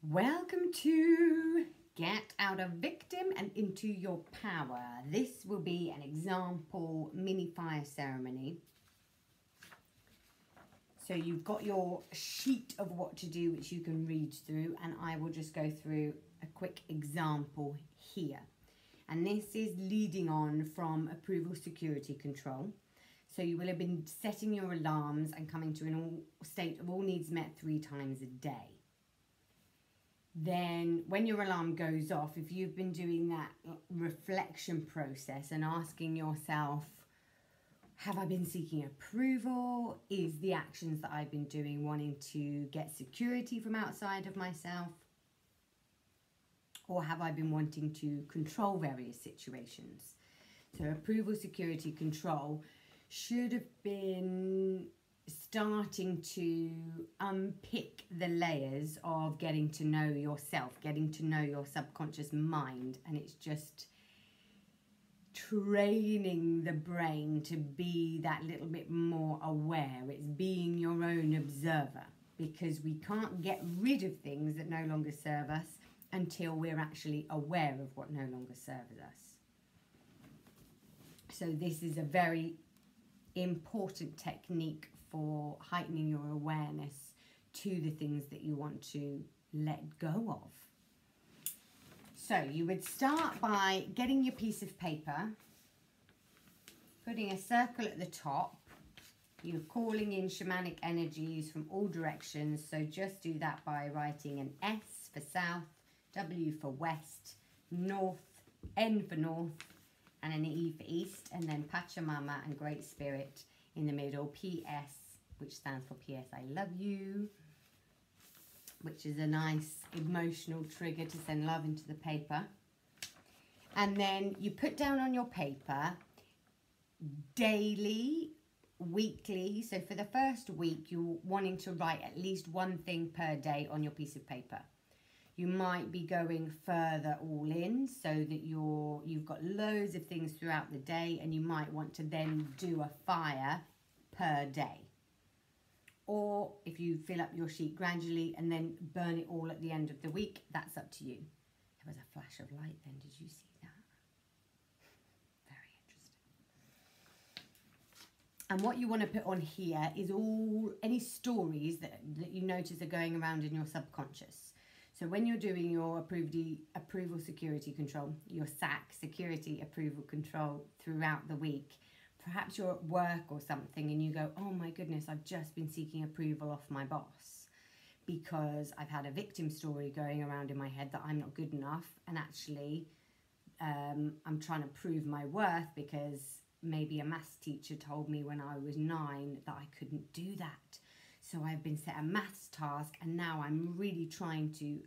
Welcome to Get Out of Victim and Into Your Power. This will be an example mini fire ceremony. So you've got your sheet of what to do, which you can read through, and I will just go through a quick example here. And this is leading on from approval security control. So you will have been setting your alarms and coming to a state of all needs met 3 times a day. Then when your alarm goes off, if you've been doing that reflection process and asking yourself, have I been seeking approval? Is the actions that I've been doing wanting to get security from outside of myself? Or have I been wanting to control various situations? So approval, security, control should have been starting to unpick the layers of getting to know yourself, getting to know your subconscious mind, and it's just training the brain to be that little bit more aware. It's being your own observer, because we can't get rid of things that no longer serve us until we're actually aware of what no longer serves us. So this is a very important technique for heightening your awareness to the things that you want to let go of. So you would start by getting your piece of paper, putting a circle at the top. You're calling in shamanic energies from all directions, so just do that by writing an S for south, W for west, north, N for north, and an E for east, and then Pachamama and Great Spirit in the middle, PS, which stands for PS I love you, which is a nice emotional trigger to send love into the paper. And then you put down on your paper daily, weekly. So for the first week, you're wanting to write at least one thing per day on your piece of paper. You might be going further all in so that you've got loads of things throughout the day, and you might want to then do a fire per day. Or if you fill up your sheet gradually and then burn it all at the end of the week, that's up to you. There was a flash of light then, did you see that? Very interesting. And what you want to put on here is any stories that you notice are going around in your subconscious. So when you're doing your approval security control, your SAC, security approval control, throughout the week, perhaps you're at work or something and you go, oh my goodness, I've just been seeking approval off my boss because I've had a victim story going around in my head that I'm not good enough, and actually I'm trying to prove my worth because maybe a maths teacher told me when I was 9 that I couldn't do that. So I've been set a maths task, and now I'm really trying to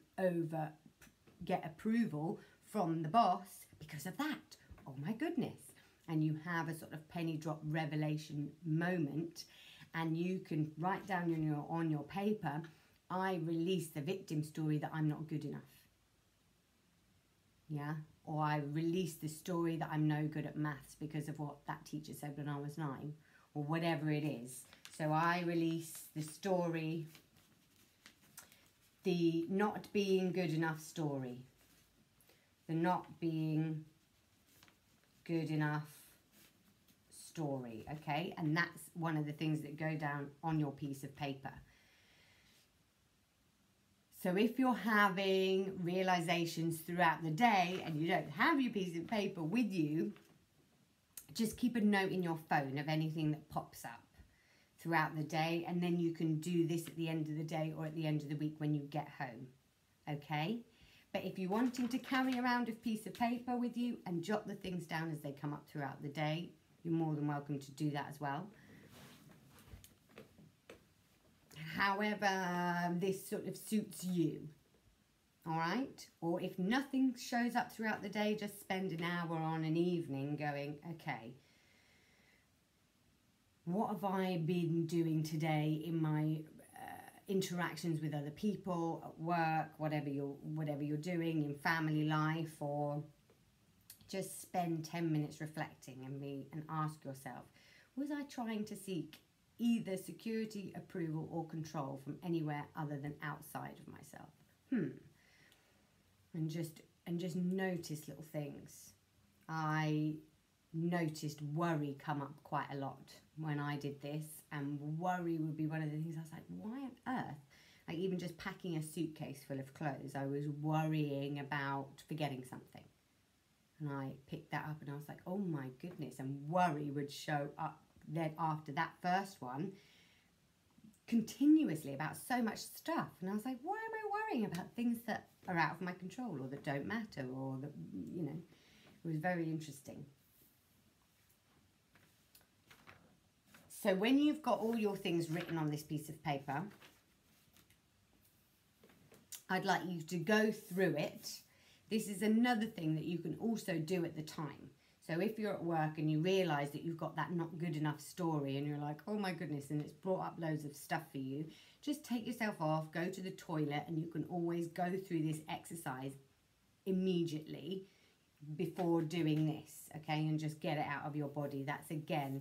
get approval from the boss because of that. Oh my goodness. And you have a sort of penny drop revelation moment, and you can write down on your paper, I release the victim story that I'm not good enough. Yeah? Or I release the story that I'm no good at maths because of what that teacher said when I was 9, or whatever it is. So I release the story, the not being good enough story, the not being good enough story, okay? And that's one of the things that go down on your piece of paper. So if you're having realizations throughout the day and you don't have your piece of paper with you, just keep a note in your phone of anything that pops up throughout the day, and then you can do this at the end of the day or at the end of the week when you get home, okay? But if you're wanting to carry around a piece of paper with you and jot the things down as they come up throughout the day, you're more than welcome to do that as well. However, this sort of suits you, all right? Or if nothing shows up throughout the day, just spend an hour on an evening going, okay, what have I been doing today in my interactions with other people, at work, whatever you're doing in family life, or just spend 10 minutes reflecting and ask yourself, was I trying to seek either security, approval, or control from anywhere other than outside of myself? and just notice little things. I noticed worry come up quite a lot when I did this, and worry would be one of the things I was like, why on earth? Like even just packing a suitcase full of clothes, I was worrying about forgetting something. And I picked that up and I was like, oh my goodness. And worry would show up then after that first one continuously about so much stuff. And I was like, why am I worrying about things that are out of my control or that don't matter, or that, you know, it was very interesting. So when you've got all your things written on this piece of paper, I'd like you to go through it. This is another thing that you can also do at the time. So if you're at work and you realise that you've got that not good enough story and you're like, oh my goodness, and it's brought up loads of stuff for you, just take yourself off, go to the toilet, and you can always go through this exercise immediately before doing this, okay? And just get it out of your body. That's, again,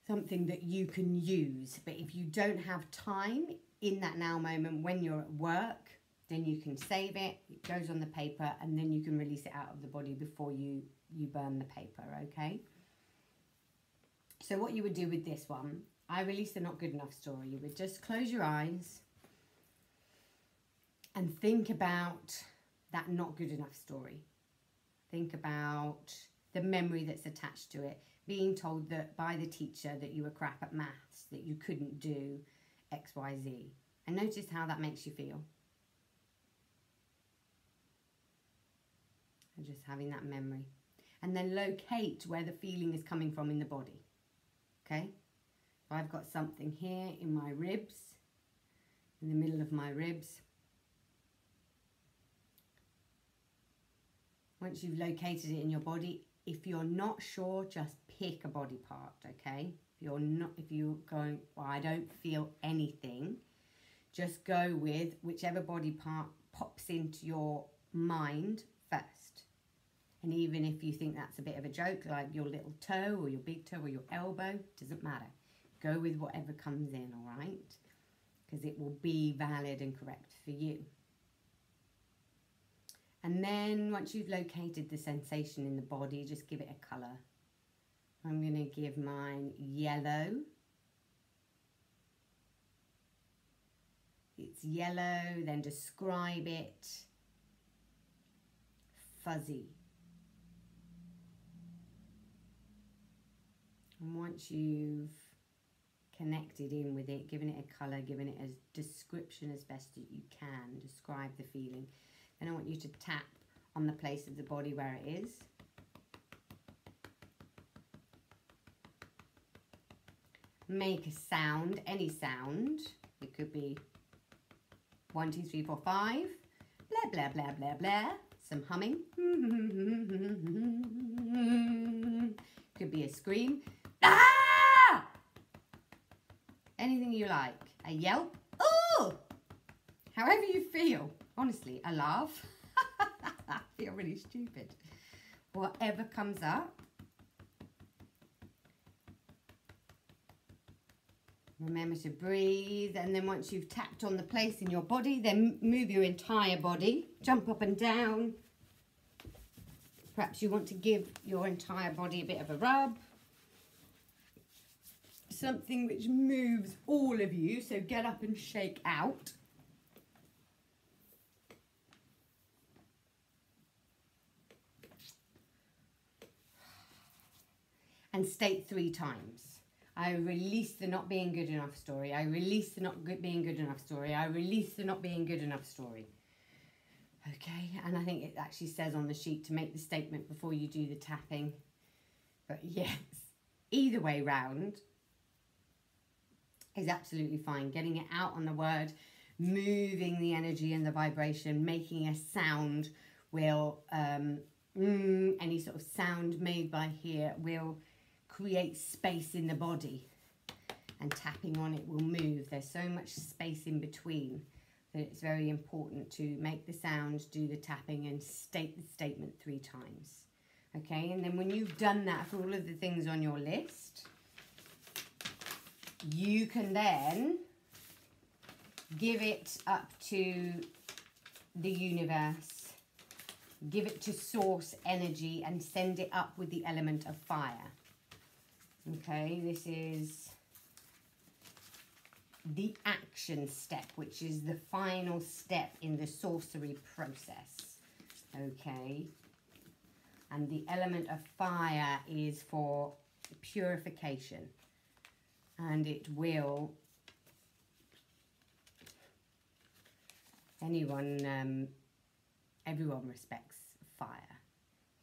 something that you can use. But if you don't have time in that now moment when you're at work, then you can save it, it goes on the paper, and then you can release it out of the body before you burn the paper, okay? So what you would do with this one, I released the not good enough story. You would just close your eyes and think about that not good enough story. Think about the memory that's attached to it, being told that by the teacher that you were crap at maths, that you couldn't do X, Y, Z. And notice how that makes you feel. And just having that memory. And then locate where the feeling is coming from in the body. Okay? So I've got something here in my ribs, in the middle of my ribs. Once you've located it in your body, if you're not sure, just pick a body part, okay? If you're going, well, I don't feel anything, just go with whichever body part pops into your mind first. And even if you think that's a bit of a joke, like your little toe or your big toe or your elbow, doesn't matter. Go with whatever comes in, all right? Because it will be valid and correct for you. And then once you've located the sensation in the body, just give it a colour. I'm going to give mine yellow. It's yellow, then describe it. Fuzzy. And once you've connected in with it, given it a colour, given it a description as best as you can, describe the feeling. Then I want you to tap on the place of the body where it is. Make a sound, any sound. It could be 1, 2, 3, 4, 5. Blah, blah, blah, blah, blah. Some humming. Could be a scream. Ah! Anything you like. A yelp. Oh! However you feel. Honestly, a laugh. I feel really stupid. Whatever comes up. Remember to breathe, and then once you've tapped on the place in your body, then move your entire body. Jump up and down. Perhaps you want to give your entire body a bit of a rub. Something which moves all of you, so get up and shake out. And state 3 times. I release the not being good enough story. I release the not being good enough story. I release the not being good enough story. Okay, and I think it actually says on the sheet to make the statement before you do the tapping. But yes, either way round is absolutely fine. Getting it out on the word, moving the energy and the vibration, making a sound will, any sort of sound made by here will create space in the body, and tapping on it will move. There's so much space in between that it's very important to make the sound, do the tapping, and state the statement 3 times. Okay, and then when you've done that for all of the things on your list, you can then give it up to the universe, give it to source energy and send it up with the element of fire. Okay, this is the action step, which is the final step in the sorcery process. Okay, and the element of fire is for purification, and it will, everyone respects fire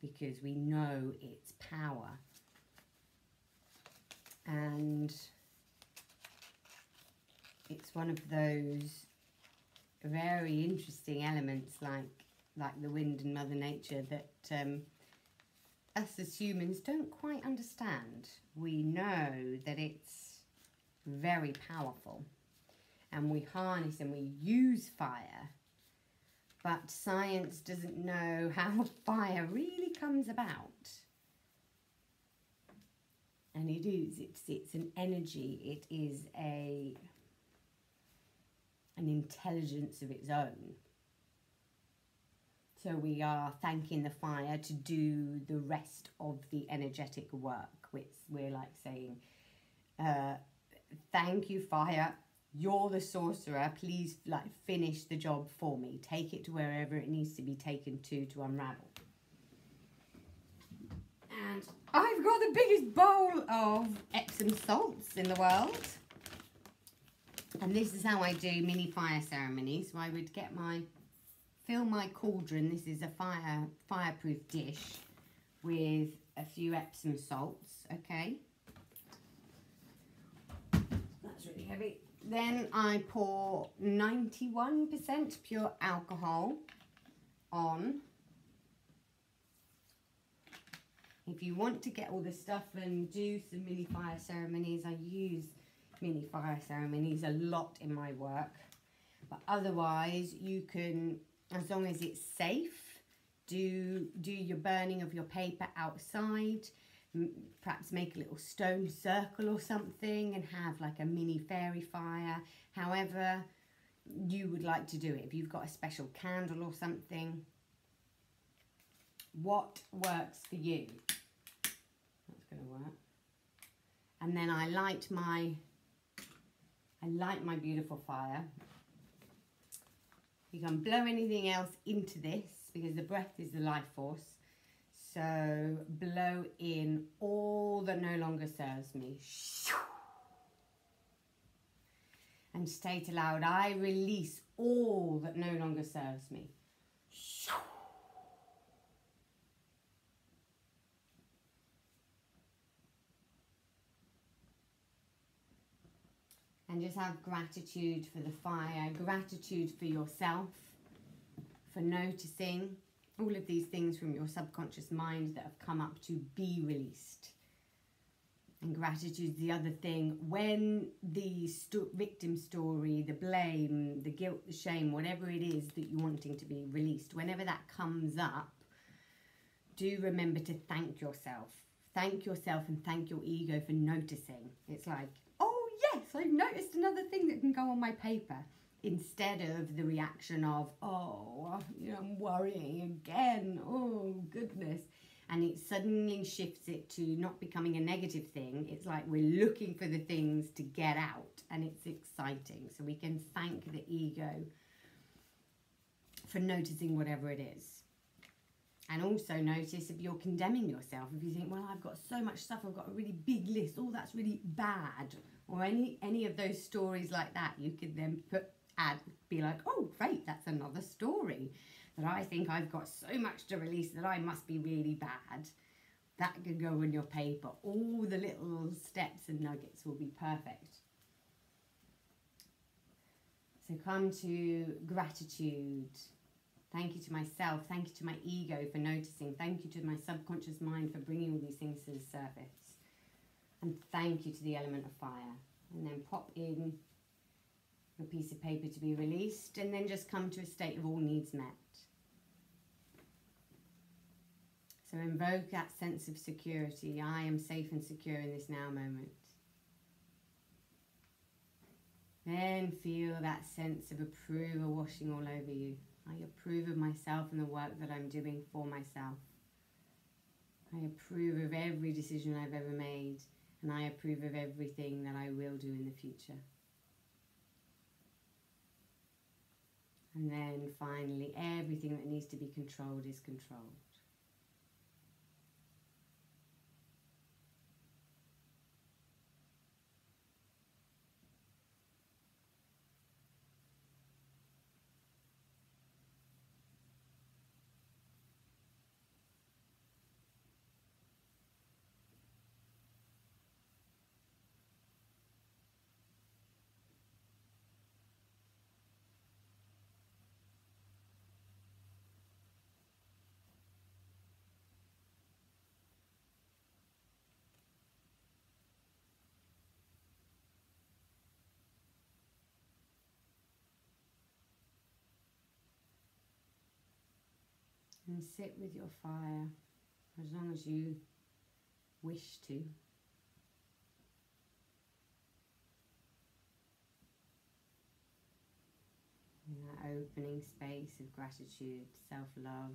because we know its power. And it's one of those very interesting elements like the wind and Mother Nature that us as humans don't quite understand. We know that it's very powerful and we harness and we use fire, but science doesn't know how fire really comes about. And it's an energy, it is an intelligence of its own. So we are thanking the fire to do the rest of the energetic work, which we're like saying, thank you, fire, you're the sorcerer, please like finish the job for me. Take it to wherever it needs to be taken to unravel. And I've got the biggest bowl of Epsom salts in the world. And this is how I do mini fire ceremonies. So I would get fill my cauldron. This is a fireproof dish with a few Epsom salts, okay? That's really heavy. Then I pour 91% pure alcohol on. If you want to get all this stuff and do some mini fire ceremonies, I use mini fire ceremonies a lot in my work. But otherwise, you can, as long as it's safe, do your burning of your paper outside. Perhaps make a little stone circle or something and have like a mini fairy fire. However you would like to do it. If you've got a special candle or something. What works for you? That's going to work. And then I light my beautiful fire. You can blow anything else into this because the breath is the life force. So blow in all that no longer serves me. And state aloud, I release all that no longer serves me. And just have gratitude for the fire, gratitude for yourself, for noticing all of these things from your subconscious mind that have come up to be released. And gratitude is the other thing. When the victim story, the blame, the guilt, the shame, whatever it is that you're wanting to be released, whenever that comes up, do remember to thank yourself. Thank yourself and thank your ego for noticing. It's like, yes, I've noticed another thing that can go on my paper, instead of the reaction of, oh, I'm worrying again, oh goodness. And it suddenly shifts it to not becoming a negative thing. It's like we're looking for the things to get out, and it's exciting. So we can thank the ego for noticing whatever it is. And also notice if you're condemning yourself, if you think, well, I've got so much stuff, I've got a really big list, oh, that's really bad, or any of those stories like that, you could then be like, oh, great, that's another story that I think I've got so much to release that I must be really bad. That could go on your paper. All the little steps and nuggets will be perfect. So come to gratitude. Thank you to myself. Thank you to my ego for noticing. Thank you to my subconscious mind for bringing all these things to the surface. And thank you to the element of fire. And then pop in a piece of paper to be released. And then just come to a state of all needs met. So invoke that sense of security. I am safe and secure in this now moment. Then feel that sense of approval washing all over you. I approve of myself and the work that I'm doing for myself. I approve of every decision I've ever made, and I approve of everything that I will do in the future. And then finally, everything that needs to be controlled is controlled. And sit with your fire as long as you wish to. In that opening space of gratitude, self-love.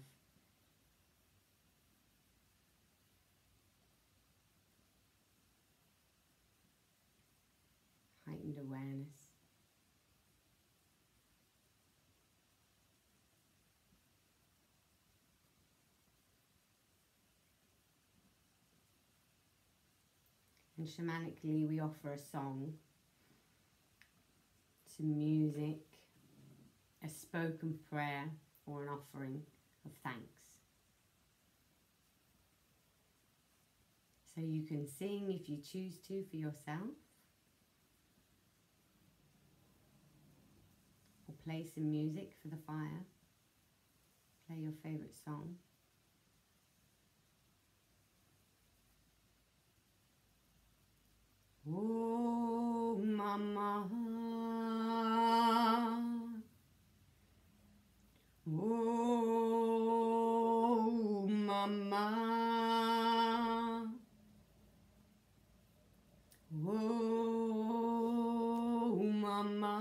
Heightened awareness. And shamanically, we offer a song to music, a spoken prayer, or an offering of thanks. So you can sing if you choose to for yourself, or play some music for the fire. Play your favourite song. Oh, mama. Oh, mama. Oh, mama.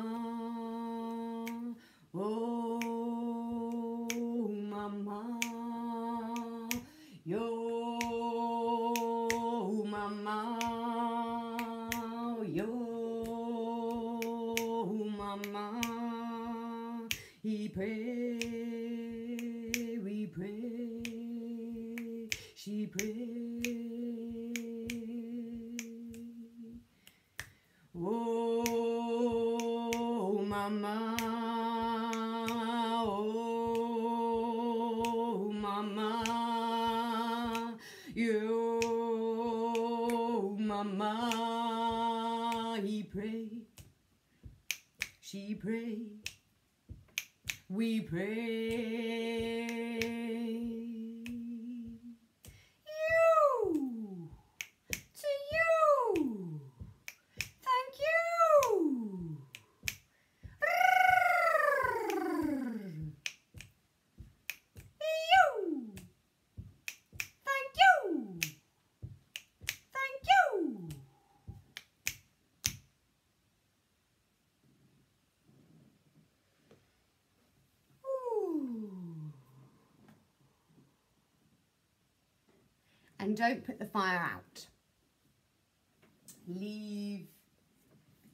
Oh, mama. Yo, mama. Yo, mama. He pray, we pray, she pray. Oh, mama. Oh, mama. Yo, mama. He pray, she pray, we pray. You, to you, thank you. You, thank you, thank you. And don't put the fire out. Leave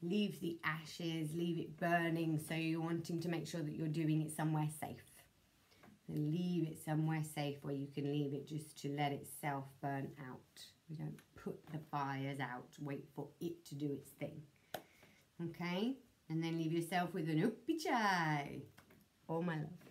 the ashes, leave it burning, so you're wanting to make sure that you're doing it somewhere safe. And leave it somewhere safe where you can leave it just to let itself burn out. We don't put the fires out, wait for it to do its thing. Okay? And then leave yourself with an uppy chai. All my love.